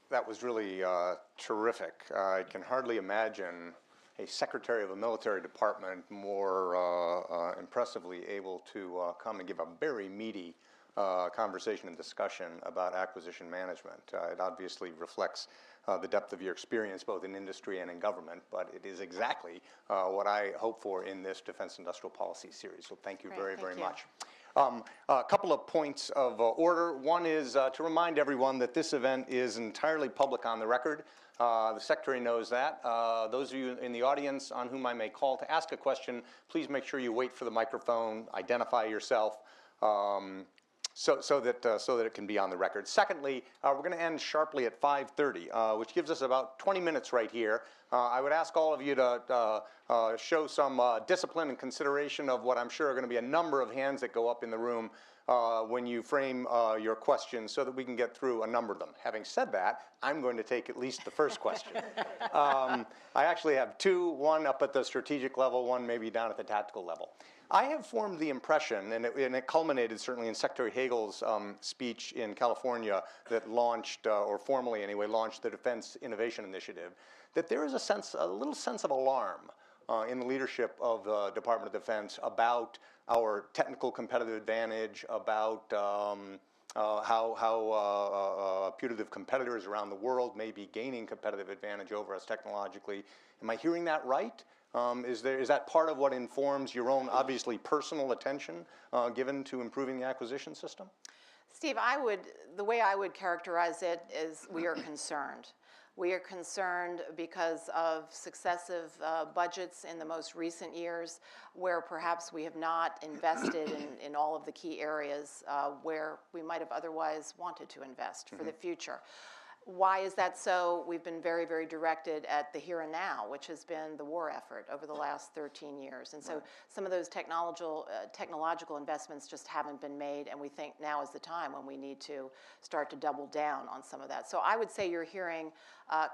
that was really terrific. I can hardly imagine a secretary of a military department more impressively able to come and give a very meaty conversation and discussion about acquisition management. It obviously reflects the depth of your experience both in industry and in government, but it is exactly what I hope for in this Defense Industrial Policy series. So thank you very much. A couple of points of order. One is to remind everyone that this event is entirely public on the record. The Secretary knows that. Those of you in the audience on whom I may call to ask a question, please make sure you wait for the microphone, identify yourself, so that it can be on the record. Secondly, we're going to end sharply at 5:30, which gives us about 20 minutes right here. I would ask all of you to show some discipline and consideration of what I'm sure are going to be a number of hands that go up in the room when you frame your questions so that we can get through a number of them. Having said that, I'm going to take at least the first question. I actually have two, one up at the strategic level, one maybe down at the tactical level. I have formed the impression, and it culminated certainly in Secretary Hagel's speech in California that launched, or formally anyway, launched the Defense Innovation Initiative, that there is a little sense of alarm in the leadership of the Department of Defense about our technical competitive advantage, about how putative competitors around the world may be gaining competitive advantage over us technologically. Am I hearing that right? Is that part of what informs your own, obviously, personal attention given to improving the acquisition system? Steve, the way I would characterize it is we are concerned. We are concerned because of successive budgets in the most recent years where perhaps we have not invested in all of the key areas where we might have otherwise wanted to invest for the future. Why is that so? We've been very, very directed at the here and now, which has been the war effort over the last 13 years. And so some of those technological investments just haven't been made, and we think now is the time when we need to start to double down on some of that. So I would say you're hearing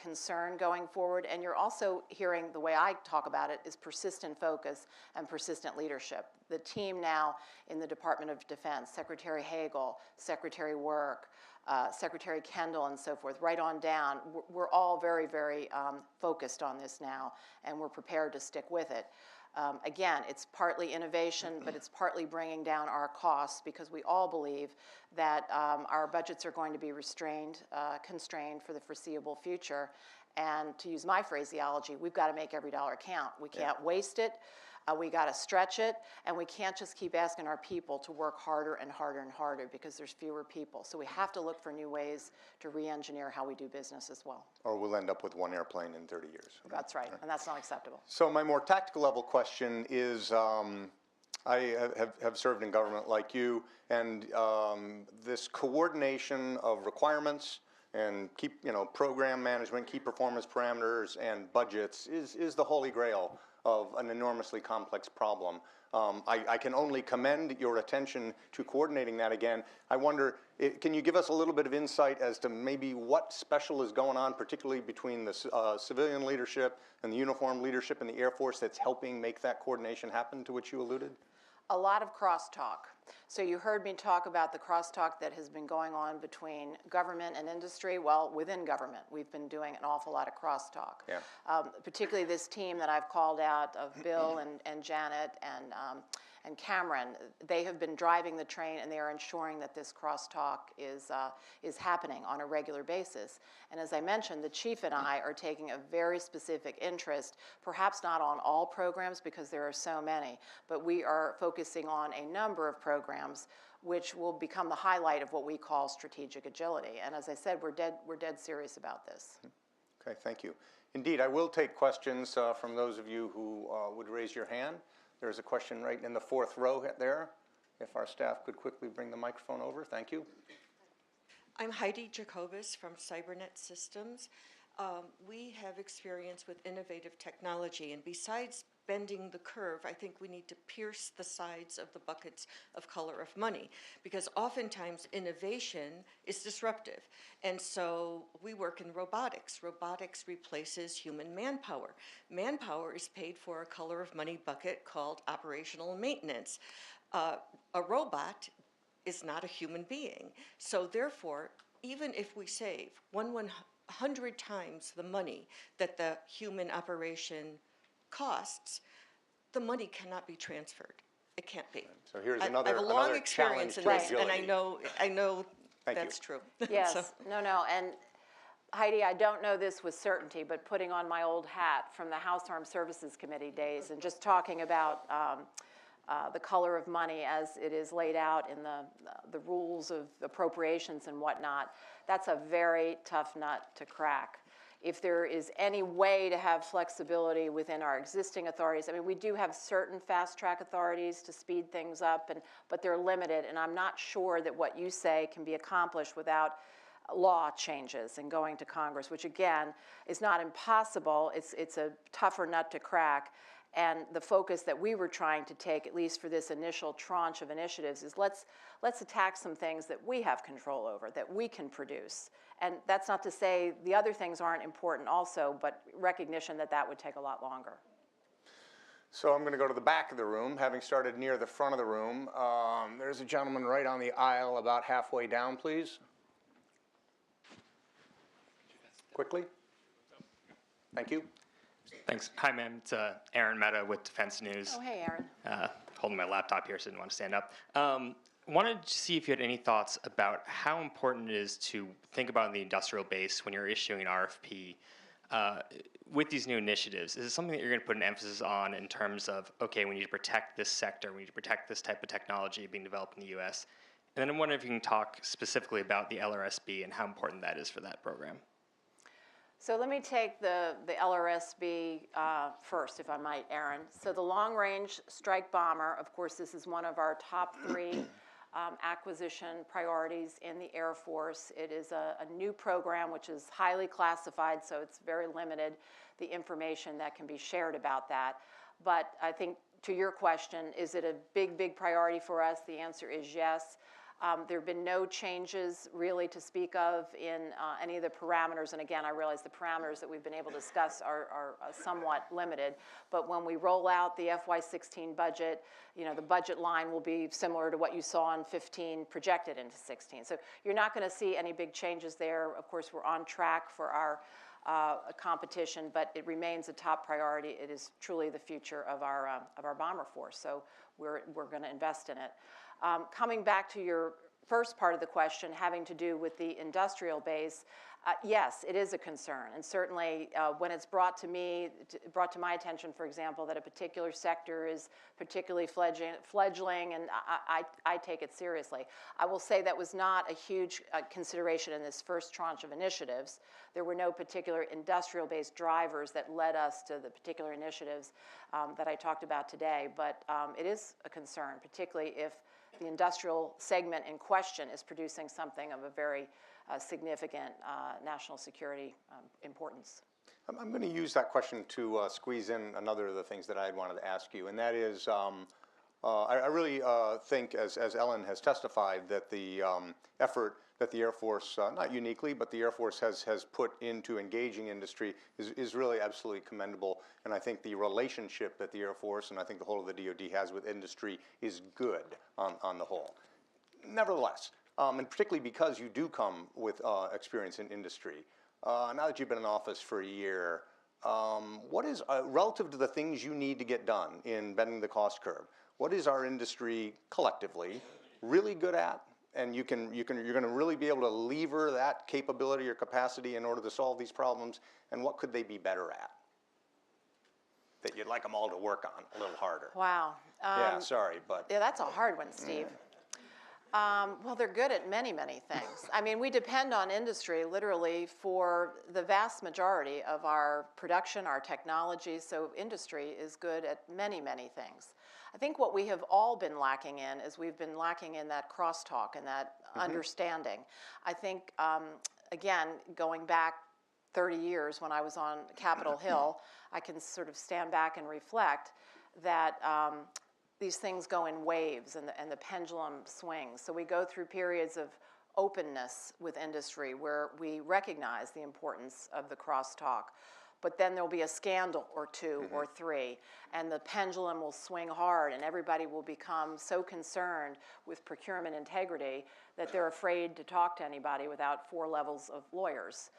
concern going forward, and you're also hearing, the way I talk about it, is persistent focus and persistent leadership. The team now in the Department of Defense, Secretary Hagel, Secretary Work, Secretary Kendall, and so forth, right on down, we're all very, very focused on this now, and we're prepared to stick with it. Again, it's partly innovation, but it's partly bringing down our costs because we all believe that our budgets are going to be constrained for the foreseeable future. And to use my phraseology, we've got to make every dollar count. We can't waste it. We got to stretch it, and we can't just keep asking our people to work harder and harder and harder because there's fewer people. So we have to look for new ways to re-engineer how we do business as well. Or we'll end up with one airplane in 30 years. That's right, and that's not acceptable. So my more tactical level question is, I have served in government like you, and this coordination of requirements and program management, key performance parameters, and budgets is the holy grail of an enormously complex problem. I can only commend your attention to coordinating that again. I wonder, can you give us a little bit of insight as to maybe what special is going on, particularly between the civilian leadership and the uniformed leadership in the Air Force that's helping make that coordination happen, to which you alluded? A lot of crosstalk. So you heard me talk about the crosstalk that has been going on between government and industry. Well, within government, we've been doing an awful lot of crosstalk. Yeah. Particularly this team that I've called out of Bill and Janet and Cameron. They have been driving the train, and they are ensuring that this crosstalk is happening on a regular basis. And as I mentioned, the chief and I are taking a very specific interest, perhaps not on all programs because there are so many, but we are focusing on a number of programs which will become the highlight of what we call strategic agility. And as I said, we're dead serious about this. Okay, thank you. Indeed, I will take questions from those of you who would raise your hand. There's a question right in the fourth row there. If our staff could quickly bring the microphone over, thank you. I'm Heidi Jacobus from Cybernet Systems. We have experience with innovative technology, and besides bending the curve, I think we need to pierce the sides of the buckets of color of money, because oftentimes innovation is disruptive. And so we work in robotics. Robotics replaces human manpower. Manpower is paid for a color of money bucket called operational maintenance. A robot is not a human being. So therefore, even if we save 100 times the money that the human operation costs, the money cannot be transferred. It can't be. So here's I have a long another experience in challenge this, to and agility. I know Thank you. that's true. Yes, So- no, and Heidi, I don't know this with certainty, but putting on my old hat from the House Armed Services Committee days and just talking about the color of money as it is laid out in the rules of appropriations and whatnot, that's a very tough nut to crack. If there is any way to have flexibility within our existing authorities, I mean, we do have certain fast-track authorities to speed things up, but they're limited, and I'm not sure that what you say can be accomplished without law changes and going to Congress, which again is not impossible. It's a tougher nut to crack. And the focus that we were trying to take, at least for this initial tranche of initiatives, is let's attack some things that we have control over, that we can produce. And that's not to say the other things aren't important also, but recognition that that would take a lot longer. So I'm going to go to the back of the room, having started near the front of the room. There's a gentleman right on the aisle about halfway down, please. Quickly. Thank you. Thanks. Hi, ma'am. It's Aaron Mehta with Defense News. Oh, hey, Aaron. Holding my laptop here, so I didn't want to stand up. Wanted to see if you had any thoughts about how important it is to think about the industrial base when you're issuing an RFP with these new initiatives. Is it something that you're going to put an emphasis on in terms of, okay, we need to protect this sector, we need to protect this type of technology being developed in the U.S.? And then I'm wondering if you can talk specifically about the LRSB and how important that is for that program. So let me take the LRSB first, if I might, Aaron. So the long-range strike bomber, of course, this is one of our top 3 acquisition priorities in the Air Force. It is a new program which is highly classified, so it's very limited, the information that can be shared about that. But I think to your question, is it a big priority for us? The answer is yes. There have been no changes really to speak of in any of the parameters. And again, I realize the parameters that we've been able to discuss are somewhat limited. But when we roll out the FY16 budget, you know, the budget line will be similar to what you saw in 15 projected into 16. So you're not going to see any big changes there. Of course, we're on track for our competition, but it remains a top priority. It is truly the future of our bomber force. So we're going to invest in it. Coming back to your first part of the question having to do with the industrial base, yes, it is a concern. And certainly when it's brought to my attention, for example, that a particular sector is particularly fledgling, and I take it seriously. I will say that was not a huge consideration in this first tranche of initiatives. There were no particular industrial-based drivers that led us to the particular initiatives that I talked about today. But it is a concern, particularly if the industrial segment in question is producing something of a very significant national security importance. I'm going to use that question to squeeze in another of the things that I wanted to ask you, and that is, I really think, as Ellen has testified, that the effort that the Air Force, not uniquely, but the Air Force has put into engaging industry is really absolutely commendable. And I think the relationship that the Air Force, and I think the whole of the DoD has with industry is good on the whole. Nevertheless, and particularly because you do come with experience in industry, now that you've been in office for a year, what is, relative to the things you need to get done in bending the cost curve, what is our industry collectively really good at? And you're going to really be able to lever that capability or capacity in order to solve these problems, and what could they be better at that you'd like them all to work on a little harder? Wow. Yeah, sorry, but. Yeah, that's a hard one, Steve. Well, they're good at many things. I mean, we depend on industry literally for the vast majority of our production, our technology, so industry is good at many things. I think what we have all been lacking in is we've been lacking in that crosstalk and that understanding. I think, again, going back 30 years when I was on Capitol Hill, I can sort of stand back and reflect that these things go in waves and the pendulum swings. So we go through periods of openness with industry where we recognize the importance of the crosstalk. but then there'll be a scandal or two or three, and the pendulum will swing hard, and everybody will become so concerned with procurement integrity that they're afraid to talk to anybody without 4 levels of lawyers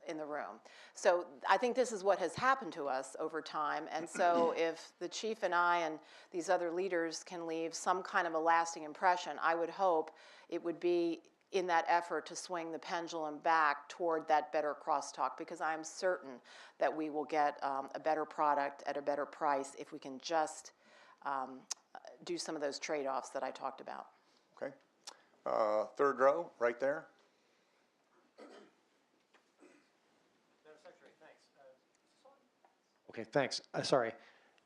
in the room. So I think this is what has happened to us over time, and so if the chief and I and these other leaders can leave some kind of a lasting impression, I would hope it would be in that effort to swing the pendulum back toward that better crosstalk, because I'm certain that we will get a better product at a better price if we can just do some of those trade-offs that I talked about. Okay. Third row, right there. Okay, thanks. Sorry.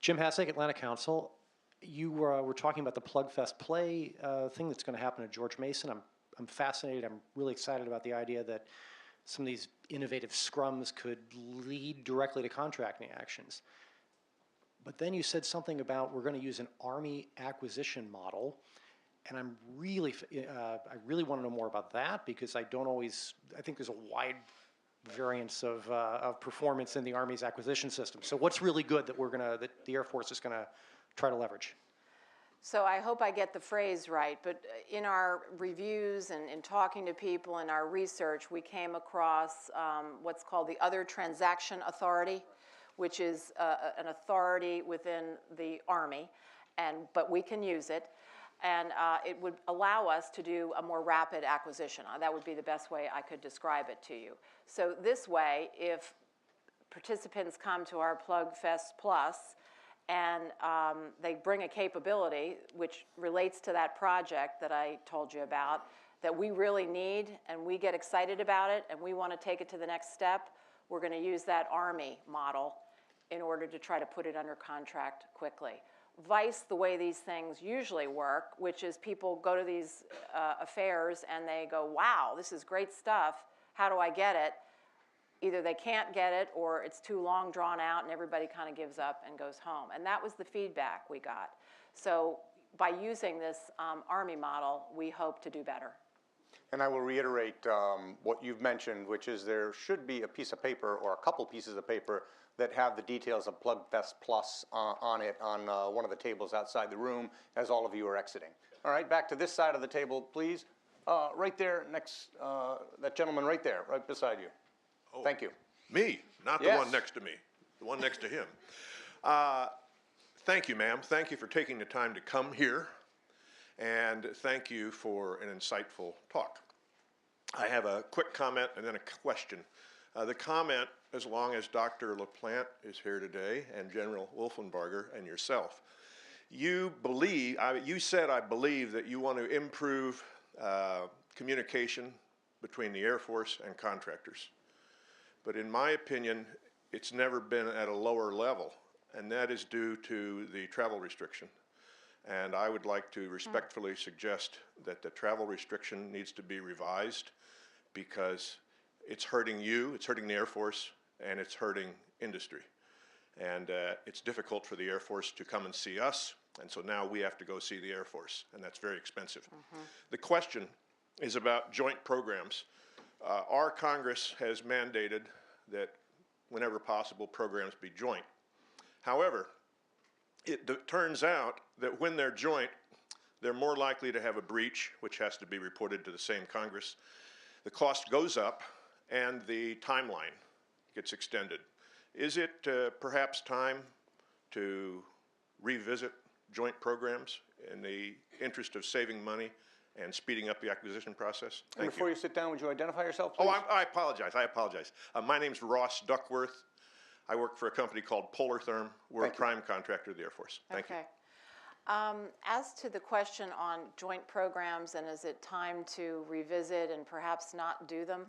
Jim Hassick, Atlanta Council. You were talking about the Plugfest Play thing that's going to happen at George Mason. I'm fascinated. I'm really excited about the idea that some of these innovative scrums could lead directly to contracting actions. But then you said something about we're going to use an Army acquisition model, and I really want to know more about that, because I think there's a wide variance of performance in the Army's acquisition system. So what's really good that the Air Force is going to try to leverage? So I hope I get the phrase right, but in our reviews and in talking to people in our research, we came across what's called the Other Transaction Authority, which is an authority within the Army, but we can use it, and it would allow us to do a more rapid acquisition. That would be the best way I could describe it to you. So this way, if participants come to our Plugfest Plus, and they bring a capability which relates to that project that I told you about, that we really need, and we get excited about it, and we want to take it to the next step, we're going to use that Army model in order to try to put it under contract quickly. Vice, the way these things usually work, which is people go to these affairs and they go, wow, this is great stuff, how do I get it? Either they can't get it or it's too long drawn out and everybody kind of gives up and goes home. And that was the feedback we got. So by using this Army model, we hope to do better. And I will reiterate what you've mentioned, which is there should be a piece of paper or a couple pieces of paper that have the details of Plugfest Plus on it on one of the tables outside the room as all of you are exiting. All right, back to this side of the table, please. Right there next, that gentleman right there, right beside you. Oh, thank you. Me, not the one next to me, the one next to him. Thank you, ma'am. Thank you for taking the time to come here, and thank you for an insightful talk. I have a quick comment and then a question. The comment, as long as Dr. LaPlante is here today, and General Wolfenbarger and yourself, you said, I believe, that you want to improve communication between the Air Force and contractors. But in my opinion, it's never been at a lower level, and that is due to the travel restriction. And I would like to respectfully suggest that the travel restriction needs to be revised, because it's hurting you, it's hurting the Air Force, and it's hurting industry. And it's difficult for the Air Force to come and see us, and so now we have to go see the Air Force, and that's very expensive. The question is about joint programs. Our Congress has mandated that whenever possible, programs be joint. However, it turns out that when they're joint, they're more likely to have a breach, which has to be reported to the same Congress. The cost goes up, and the timeline gets extended. Is it perhaps time to revisit joint programs in the interest of saving money and speeding up the acquisition process? Thank Before you sit down, would you identify yourself, please? Oh, I apologize. My name's Ross Duckworth. I work for a company called Polartherm. We're a prime contractor of the Air Force. Thank you. As to the question on joint programs and is it time to revisit and perhaps not do them,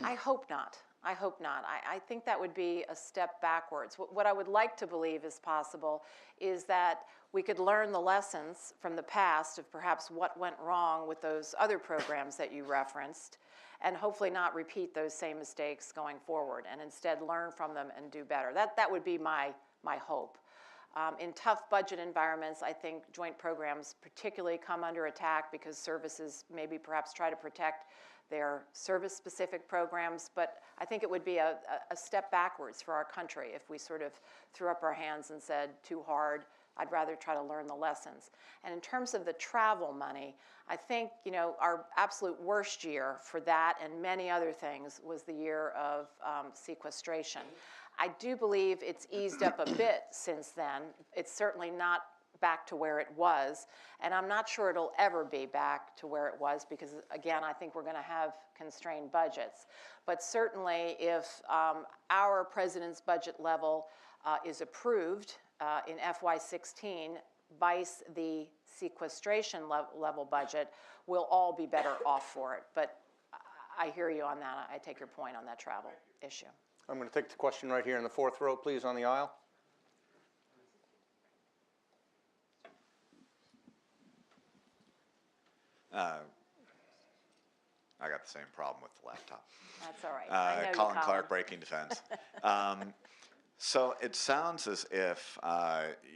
I hope not. I hope not. I think that would be a step backwards. What I would like to believe is possible is that we could learn the lessons from the past of perhaps what went wrong with those other programs that you referenced, and hopefully not repeat those same mistakes going forward, and instead learn from them and do better. That would be my hope. In tough budget environments, I think joint programs particularly come under attack because services maybe perhaps try to protect They're service-specific programs, but I think it would be a step backwards for our country if we sort of threw up our hands and said, too hard, I'd rather try to learn the lessons. And in terms of the travel money, I think, you know, our absolute worst year for that and many other things was the year of sequestration. I do believe it's eased up a bit since then. It's certainly not back to where it was, and I'm not sure it'll ever be back to where it was because, again, I think we're going to have constrained budgets. But certainly if our president's budget level is approved in FY16, vice the sequestration level budget, we'll all be better off for it. But I hear you on that. I take your point on that travel issue. I'm going to take the question right here in the fourth row, please, on the aisle. I got the same problem with the laptop. That's all right. I know you, Colin Clark, Breaking Defense. So it sounds as if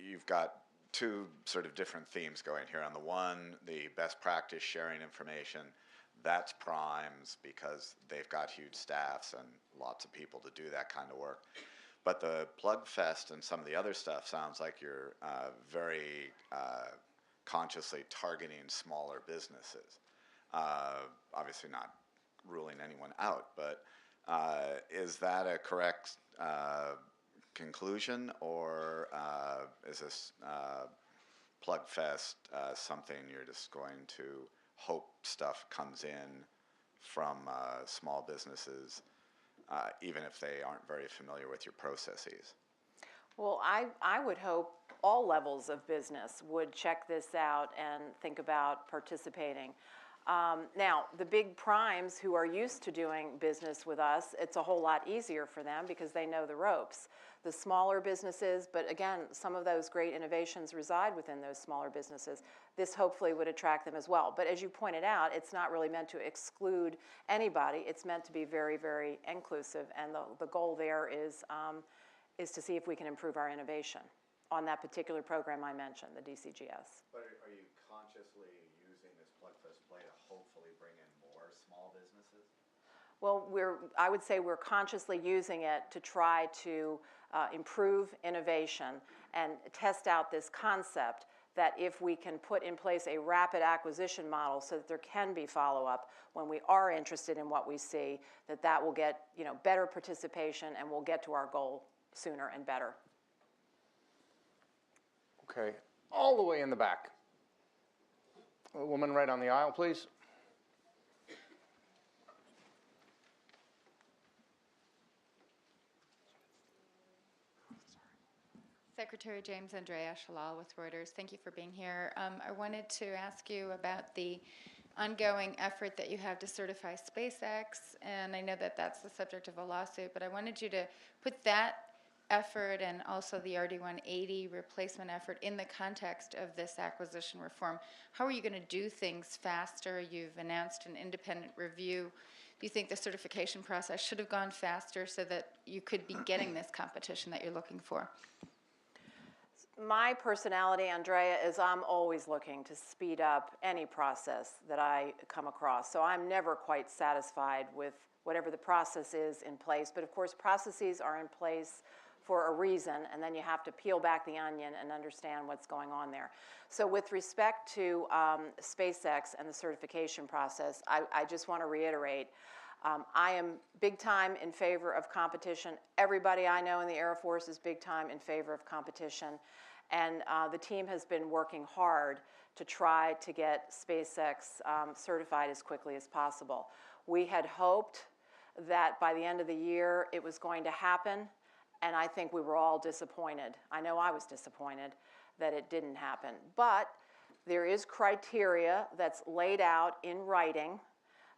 you've got two sort of different themes going here. On the one, the best practice sharing information, that's primes because they've got huge staffs and lots of people to do that kind of work. But the Plug Fest and some of the other stuff sounds like you're very consciously targeting smaller businesses. Obviously not ruling anyone out, but is that a correct conclusion, or is this Plug Fest something you're just going to hope stuff comes in from small businesses, even if they aren't very familiar with your processes? Well, I would hope all levels of business would check this out and think about participating. Now, the big primes who are used to doing business with us, it's a whole lot easier for them because they know the ropes. The smaller businesses, but again, some of those great innovations reside within those smaller businesses. This hopefully would attract them as well. But as you pointed out, it's not really meant to exclude anybody. It's meant to be very, very inclusive. And the goal there is to see if we can improve our innovation on that particular program I mentioned, the DCGS. But are you consciously using this Plugfest play to hopefully bring in more small businesses? Well, I would say we're consciously using it to try to improve innovation and test out this concept that if we can put in place a rapid acquisition model so that there can be follow-up when we are interested in what we see, that will get, you know, better participation and we'll get to our goal sooner and better. Okay, all the way in the back. A woman right on the aisle, please. Secretary James Andrea Shalal with Reuters. Thank you for being here. I wanted to ask you about the ongoing effort that you have to certify SpaceX, and I know that that's the subject of a lawsuit, but I wanted you to put that effort and also the RD-180 replacement effort in the context of this acquisition reform. How are you going to do things faster? You've announced an independent review. Do you think the certification process should have gone faster so that you could be getting this competition that you're looking for? My personality, Andrea, is I'm always looking to speed up any process that I come across. So I'm never quite satisfied with whatever the process is in place. But of course, processes are in place for a reason, and then you have to peel back the onion and understand what's going on there. So with respect to SpaceX and the certification process, I just want to reiterate, I am big time in favor of competition. Everybody I know in the Air Force is big time in favor of competition. And the team has been working hard to try to get SpaceX certified as quickly as possible. We had hoped that by the end of the year it was going to happen, and I think we were all disappointed. I know I was disappointed that it didn't happen. But there is criteria that's laid out in writing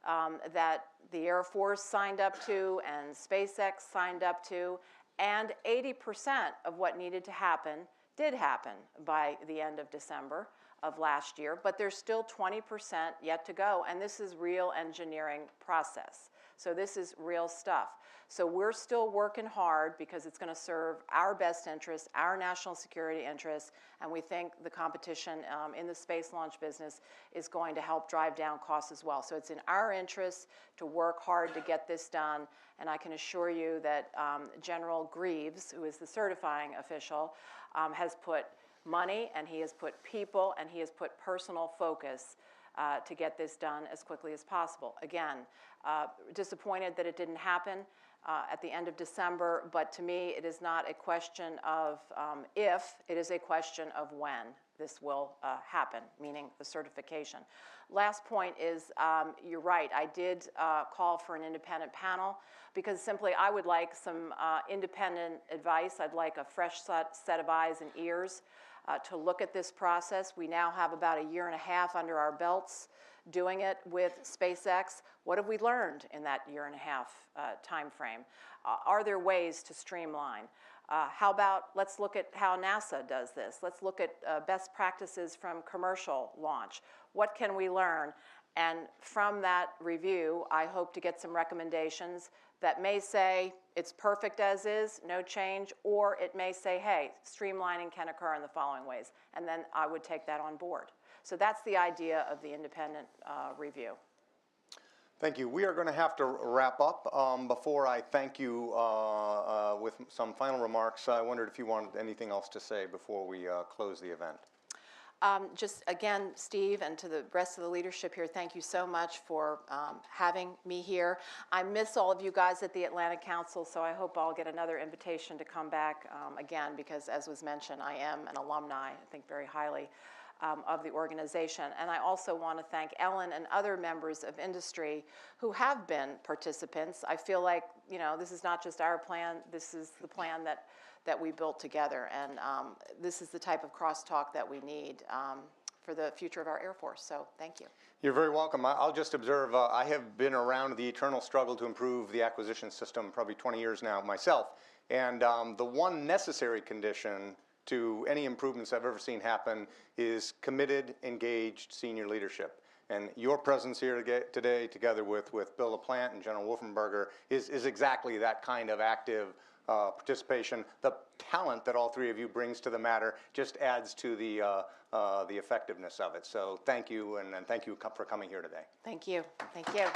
that the Air Force signed up to and SpaceX signed up to, and 80% of what needed to happen did happen by the end of December of last year, but there's still 20% yet to go, and this is real engineering process. So this is real stuff. So we're still working hard because it's going to serve our best interests, our national security interests, and we think the competition in the space launch business is going to help drive down costs as well. So it's in our interests to work hard to get this done, and I can assure you that General Greaves, who is the certifying official, has put money, and he has put people, and he has put personal focus to get this done as quickly as possible. Again, disappointed that it didn't happen at the end of December, but to me it is not a question of if, it is a question of when this will happen, meaning the certification. Last point is, you're right, I did call for an independent panel because simply I would like some independent advice. I'd like a fresh set of eyes and ears to look at this process. We now have about a year and a half under our belts doing it with SpaceX. What have we learned in that year and a half time frame? Are there ways to streamline? How about, let's look at how NASA does this. Let's look at best practices from commercial launch. What can we learn? And from that review, I hope to get some recommendations that may say it's perfect as is, no change, or it may say, hey, streamlining can occur in the following ways. And then I would take that on board. So that's the idea of the independent review. Thank you. We are going to have to wrap up. Before I thank you with some final remarks, I wondered if you wanted anything else to say before we close the event. Just again, Steve, and to the rest of the leadership here, thank you so much for having me here. I miss all of you guys at the Atlantic Council, so I hope I'll get another invitation to come back again, because as was mentioned, I am an alumni, I think very highly of the organization. And I also want to thank Ellen and other members of industry who have been participants. I feel like, you know, this is not just our plan, this is the plan that we built together. And this is the type of crosstalk that we need for the future of our Air Force. So thank you. You're very welcome. I'll just observe, I have been around the eternal struggle to improve the acquisition system probably 20 years now myself. And the one necessary condition to any improvements I've ever seen happen is committed, engaged senior leadership. And your presence here today, together with Bill LaPlante and General Wolfenberger, is exactly that kind of active participation. The talent that all three of you brings to the matter just adds to the effectiveness of it. So thank you, and thank you for coming here today. Thank you. Thank you.